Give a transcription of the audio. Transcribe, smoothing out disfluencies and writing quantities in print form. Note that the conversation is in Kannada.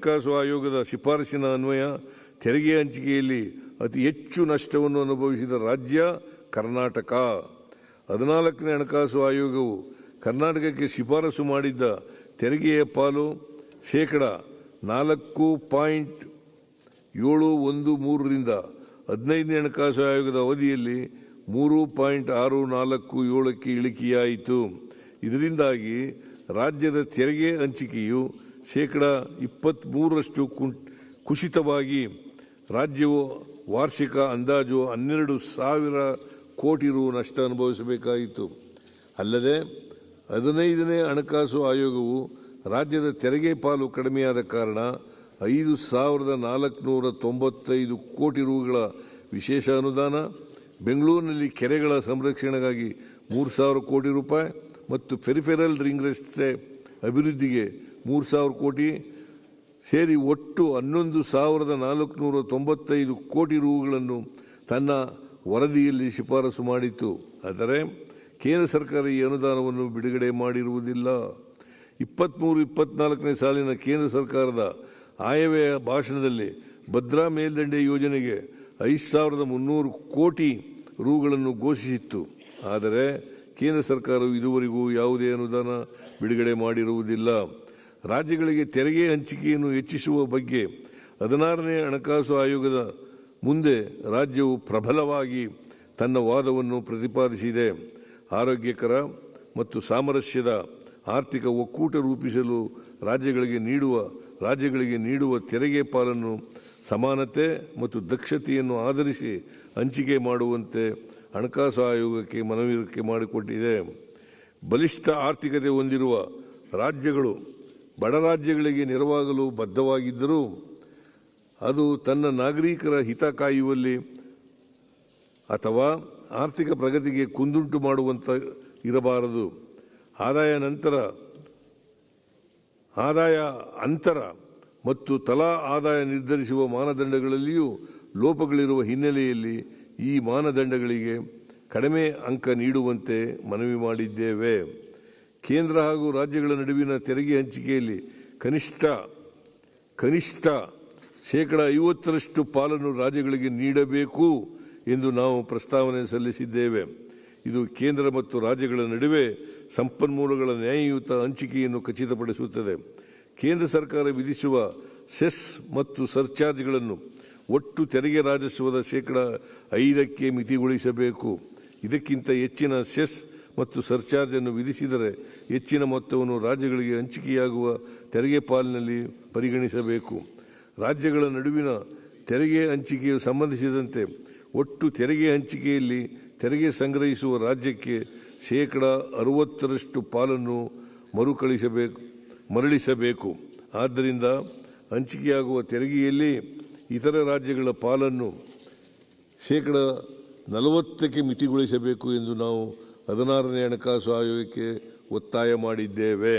ಹಣಕಾಸು ಆಯೋಗದ ಶಿಫಾರಸಿನ ಅನ್ವಯ ತೆರಿಗೆ ಹಂಚಿಕೆಯಲ್ಲಿ ಅತಿ ಹೆಚ್ಚು ನಷ್ಟವನ್ನು ಅನುಭವಿಸಿದ ರಾಜ್ಯ ಕರ್ನಾಟಕ. 14ನೇ ಹಣಕಾಸು ಆಯೋಗವು ಕರ್ನಾಟಕಕ್ಕೆ ಶಿಫಾರಸು ಮಾಡಿದ್ದ ತೆರಿಗೆಯ ಪಾಲು %4.713ರಿಂದ 15ನೇ ಹಣಕಾಸು ಆಯೋಗದ ಅವಧಿಯಲ್ಲಿ 3.647ಕ್ಕೆ ಇಳಿಕೆಯಾಯಿತು. ಇದರಿಂದಾಗಿ ರಾಜ್ಯದ ತೆರಿಗೆ ಹಂಚಿಕೆಯು %23ರಷ್ಟು ಕುಸಿತವಾಗಿ ರಾಜ್ಯವು ವಾರ್ಷಿಕ ಅಂದಾಜು 12,000 ಕೋಟಿ ರು ನಷ್ಟ ಅನುಭವಿಸಬೇಕಾಯಿತು. ಅಲ್ಲದೆ 15ನೇ ಹಣಕಾಸು ಆಯೋಗವು ರಾಜ್ಯದ ತೆರಿಗೆ ಪಾಲು ಕಡಿಮೆಯಾದ ಕಾರಣ 5,495 ಕೋಟಿ ರುಗಳ ವಿಶೇಷ ಅನುದಾನ, ಬೆಂಗಳೂರಿನಲ್ಲಿ ಕೆರೆಗಳ ಸಂರಕ್ಷಣೆಗಾಗಿ 3,000 ಕೋಟಿ ರೂಪಾಯಿ ಮತ್ತು ಪೆರಿಫೆರಲ್ ರಿಂಗ್ ರಸ್ತೆ ಅಭಿವೃದ್ಧಿಗೆ 3,000 ಕೋಟಿ ಸೇರಿ ಒಟ್ಟು 11,495 ಕೋಟಿ ರುಗಳನ್ನು ತನ್ನ ವರದಿಯಲ್ಲಿ ಶಿಫಾರಸು ಮಾಡಿತು. ಆದರೆ ಕೇಂದ್ರ ಸರ್ಕಾರ ಈ ಅನುದಾನವನ್ನು ಬಿಡುಗಡೆ ಮಾಡಿರುವುದಿಲ್ಲ. 23-24ನೇ ಸಾಲಿನ ಕೇಂದ್ರ ಸರ್ಕಾರದ ಆಯವ್ಯಯ ಭಾಷಣದಲ್ಲಿ ಭದ್ರಾ ಮೇಲ್ದಂಡೆ ಯೋಜನೆಗೆ 5,300 ಕೋಟಿ ರುಗಳನ್ನು ಘೋಷಿಸಿತ್ತು. ಆದರೆ ಕೇಂದ್ರ ಸರ್ಕಾರವು ಇದುವರೆಗೂ ಯಾವುದೇ ಅನುದಾನ ಬಿಡುಗಡೆ ಮಾಡಿರುವುದಿಲ್ಲ. ರಾಜ್ಯಗಳಿಗೆ ತೆರಿಗೆ ಹಂಚಿಕೆಯನ್ನು ಹೆಚ್ಚಿಸುವ ಬಗ್ಗೆ 16ನೇ ಹಣಕಾಸು ಆಯೋಗದ ಮುಂದೆ ರಾಜ್ಯವು ಪ್ರಬಲವಾಗಿ ತನ್ನ ವಾದವನ್ನು ಪ್ರತಿಪಾದಿಸಿದೆ. ಆರೋಗ್ಯಕರ ಮತ್ತು ಸಾಮರಸ್ಯದ ಆರ್ಥಿಕ ಒಕ್ಕೂಟ ರೂಪಿಸಲು ರಾಜ್ಯಗಳಿಗೆ ನೀಡುವ ತೆರಿಗೆ ಪಾಲನ್ನು ಸಮಾನತೆ ಮತ್ತು ದಕ್ಷತೆಯನ್ನು ಆಧರಿಸಿ ಹಂಚಿಕೆ ಮಾಡುವಂತೆ ಹಣಕಾಸು ಆಯೋಗಕ್ಕೆ ಮನವರಿಕೆ ಮಾಡಿಕೊಟ್ಟಿದೆ. ಬಲಿಷ್ಠ ಆರ್ಥಿಕತೆ ಹೊಂದಿರುವ ರಾಜ್ಯಗಳು ಬಡ ರಾಜ್ಯಗಳಿಗೆ ನೆರವಾಗಲು ಬದ್ಧವಾಗಿದ್ದರೂ ಅದು ತನ್ನ ನಾಗರಿಕರ ಹಿತ ಕಾಯುವಲ್ಲಿ ಅಥವಾ ಆರ್ಥಿಕ ಪ್ರಗತಿಗೆ ಕುಂದುಂಟು ಮಾಡುವಂತ ಇರಬಾರದು. ಆದಾಯ ಅಂತರ ಮತ್ತು ತಲಾ ಆದಾಯ ನಿರ್ಧರಿಸುವ ಮಾನದಂಡಗಳಲ್ಲಿಯೂ ಲೋಪಗಳಿರುವ ಹಿನ್ನೆಲೆಯಲ್ಲಿ ಈ ಮಾನದಂಡಗಳಿಗೆ ಕಡಿಮೆ ಅಂಕ ನೀಡುವಂತೆ ಮನವಿ ಮಾಡಿದ್ದೇವೆ. ಕೇಂದ್ರ ಹಾಗೂ ರಾಜ್ಯಗಳ ನಡುವಿನ ತೆರಿಗೆ ಹಂಚಿಕೆಯಲ್ಲಿ ಕನಿಷ್ಠ %50ರಷ್ಟು ಪಾಲನ್ನು ರಾಜ್ಯಗಳಿಗೆ ನೀಡಬೇಕು ಎಂದು ನಾವು ಪ್ರಸ್ತಾವನೆ ಸಲ್ಲಿಸಿದ್ದೇವೆ. ಇದು ಕೇಂದ್ರ ಮತ್ತು ರಾಜ್ಯಗಳ ನಡುವೆ ಸಂಪನ್ಮೂಲಗಳ ನ್ಯಾಯಯುತ ಹಂಚಿಕೆಯನ್ನು ಖಚಿತಪಡಿಸುತ್ತದೆ. ಕೇಂದ್ರ ಸರ್ಕಾರ ವಿಧಿಸುವ ಸೆಸ್ ಮತ್ತು ಸರ್ಚಾರ್ಜ್ಗಳನ್ನು ಒಟ್ಟು ತೆರಿಗೆ ರಾಜಸ್ವದ %5ಕ್ಕೆ ಮಿತಿಗೊಳಿಸಬೇಕು. ಇದಕ್ಕಿಂತ ಹೆಚ್ಚಿನ ಸೆಸ್ ಮತ್ತು ಸರ್ಚಾರ್ಜ್ ಅನ್ನು ವಿಧಿಸಿದರೆ ಹೆಚ್ಚಿನ ಮೊತ್ತವನ್ನು ರಾಜ್ಯಗಳಿಗೆ ಹಂಚಿಕೆಯಾಗುವ ತೆರಿಗೆ ಪಾಲಿನಲ್ಲಿ ಪರಿಗಣಿಸಬೇಕು. ರಾಜ್ಯಗಳ ನಡುವಿನ ತೆರಿಗೆ ಹಂಚಿಕೆಯು ಸಂಬಂಧಿಸಿದಂತೆ ಒಟ್ಟು ತೆರಿಗೆ ಹಂಚಿಕೆಯಲ್ಲಿ ತೆರಿಗೆ ಸಂಗ್ರಹಿಸುವ ರಾಜ್ಯಕ್ಕೆ %60ರಷ್ಟು ಪಾಲನ್ನು ಮರಳಿಸಬೇಕು. ಆದ್ದರಿಂದ ಹಂಚಿಕೆಯಾಗುವ ತೆರಿಗೆಯಲ್ಲಿ ಇತರ ರಾಜ್ಯಗಳ ಪಾಲನ್ನು %40ಕ್ಕೆ ಮಿತಿಗೊಳಿಸಬೇಕು ಎಂದು ನಾವು 16ನೇ ಹಣಕಾಸು ಆಯೋಗಕ್ಕೆ ಒತ್ತಾಯ ಮಾಡಿದ್ದೇವೆ.